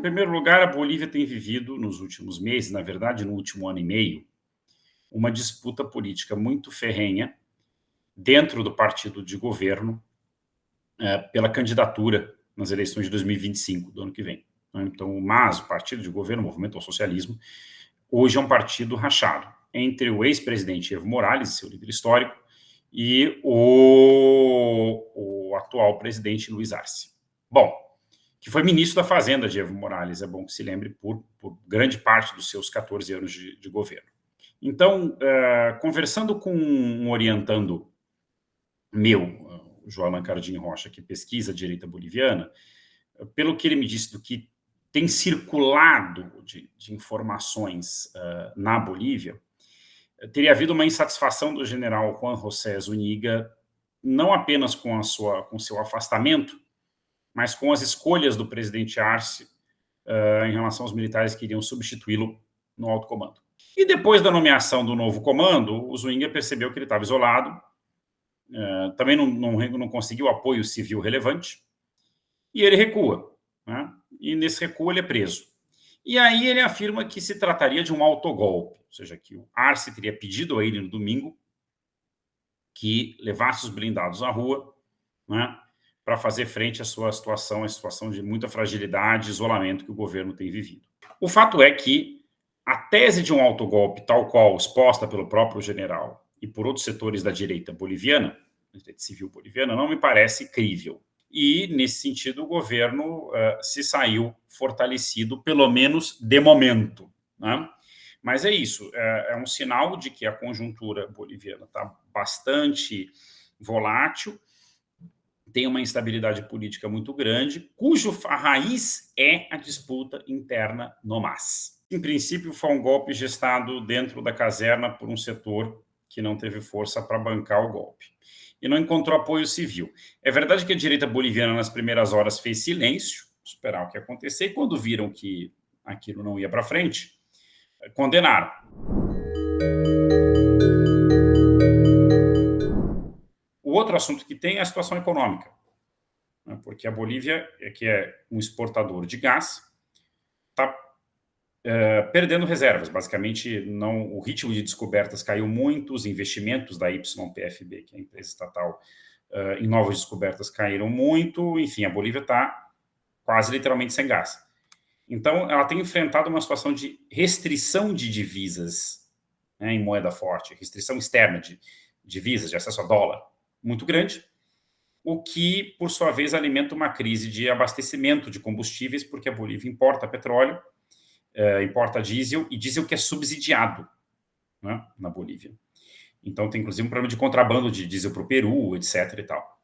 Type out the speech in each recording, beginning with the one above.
primeiro lugar, a Bolívia tem vivido nos últimos meses, na verdade, no último ano e meio, uma disputa política muito ferrenha dentro do partido de governo pela candidatura nas eleições de 2025, do ano que vem. Então, o MAS, o partido de governo, o Movimento ao Socialismo, hoje é um partido rachado entre o ex-presidente Evo Morales, seu líder histórico, e o atual presidente Luiz Arce. Bom, que foi ministro da Fazenda de Evo Morales, é bom que se lembre, por grande parte dos seus 14 anos de governo. Então, conversando com um orientando meu, o João Alan Cardim Rocha, que pesquisa a direita boliviana, pelo que ele me disse do que tem circulado de informações na Bolívia, teria havido uma insatisfação do general Juan José Zuniga, não apenas com seu afastamento, mas com as escolhas do presidente Arce em relação aos militares que iriam substituí-lo no alto comando. E depois da nomeação do novo comando, o Zuniga percebeu que ele estava isolado, também não conseguiu apoio civil relevante, e ele recua, né? E nesse recuo ele é preso. E aí ele afirma que se trataria de um autogolpe, ou seja, que o Arce teria pedido a ele no domingo que levasse os blindados à rua, né, para fazer frente à sua situação, a situação de muita fragilidade e isolamento que o governo tem vivido. O fato é que a tese de um autogolpe, tal qual exposta pelo próprio general e por outros setores da direita boliviana, da direita civil boliviana, não me parece crível. E, nesse sentido, o governo se saiu fortalecido, pelo menos de momento, né? Mas é isso, é um sinal de que a conjuntura boliviana está bastante volátil, tem uma instabilidade política muito grande, a raiz é a disputa interna no MAS. Em princípio, foi um golpe gestado dentro da caserna por um setor que não teve força para bancar o golpe e não encontrou apoio civil. É verdade que a direita boliviana, nas primeiras horas, fez silêncio, esperar o que ia acontecer, e quando viram que aquilo não ia para frente, condenaram. O outro assunto que tem é a situação econômica, né, porque a Bolívia, que é um exportador de gás, está perdendo reservas. Basicamente, o ritmo de descobertas caiu muito, os investimentos da YPFB, que é a empresa estatal, em novas descobertas caíram muito, enfim, a Bolívia está quase literalmente sem gás. Então, ela tem enfrentado uma situação de restrição de divisas, né, em moeda forte, restrição externa de divisas, de acesso a dólar, muito grande, o que, por sua vez, alimenta uma crise de abastecimento de combustíveis, porque a Bolívia importa petróleo, importa diesel, e diesel que é subsidiado, né, na Bolívia. Então, tem inclusive um problema de contrabando de diesel para o Peru, etc. e tal.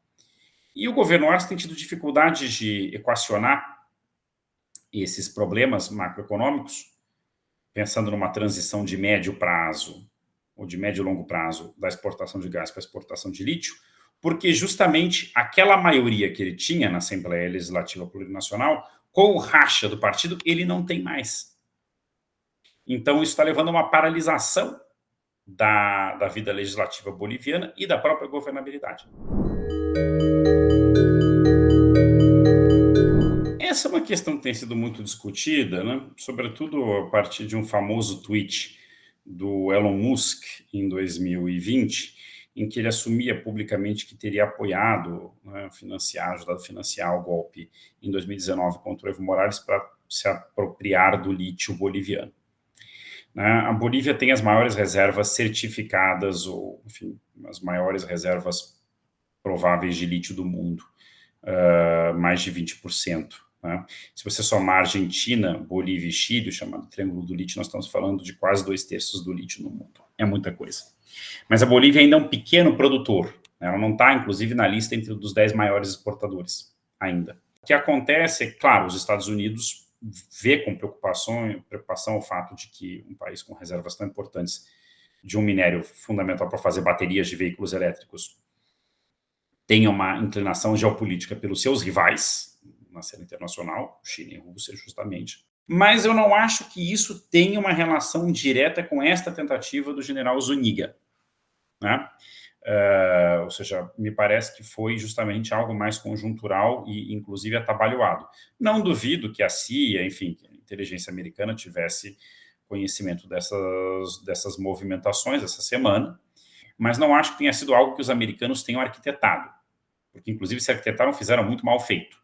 E o governo Arce tem tido dificuldades de equacionar esses problemas macroeconômicos, pensando numa transição de médio prazo, ou de médio e longo prazo, da exportação de gás para a exportação de lítio, porque justamente aquela maioria que ele tinha na Assembleia Legislativa Plurinacional, com o racha do partido, ele não tem mais. Então, isso está levando a uma paralisação da vida legislativa boliviana e da própria governabilidade. Essa é uma questão que tem sido muito discutida, né? Sobretudo a partir de um famoso tweet do Elon Musk em 2020, em que ele assumia publicamente que teria apoiado, né, ajudado a financiar o golpe em 2019 contra o Evo Morales para se apropriar do lítio boliviano. A Bolívia tem as maiores reservas certificadas, ou, enfim, as maiores reservas prováveis de lítio do mundo, mais de 20%. Né? Se você somar Argentina, Bolívia e Chile, o chamado Triângulo do Lítio, nós estamos falando de quase 2/3 do lítio no mundo. É muita coisa. Mas a Bolívia ainda é um pequeno produtor. Né? Ela não está, inclusive, na lista entre os 10 maiores exportadores ainda. O que acontece é, claro, os Estados Unidos vê com preocupação o fato de que um país com reservas tão importantes de um minério fundamental para fazer baterias de veículos elétricos tenha uma inclinação geopolítica pelos seus rivais na cena internacional, China e Rússia, justamente. Mas eu não acho que isso tenha uma relação direta com esta tentativa do general Zuniga, né? ou seja, me parece que foi justamente algo mais conjuntural e, inclusive, atabalhoado. Não duvido que a CIA, enfim, a inteligência americana tivesse conhecimento dessas movimentações essa semana, mas não acho que tenha sido algo que os americanos tenham arquitetado, porque, inclusive, se arquitetaram, fizeram muito mal feito.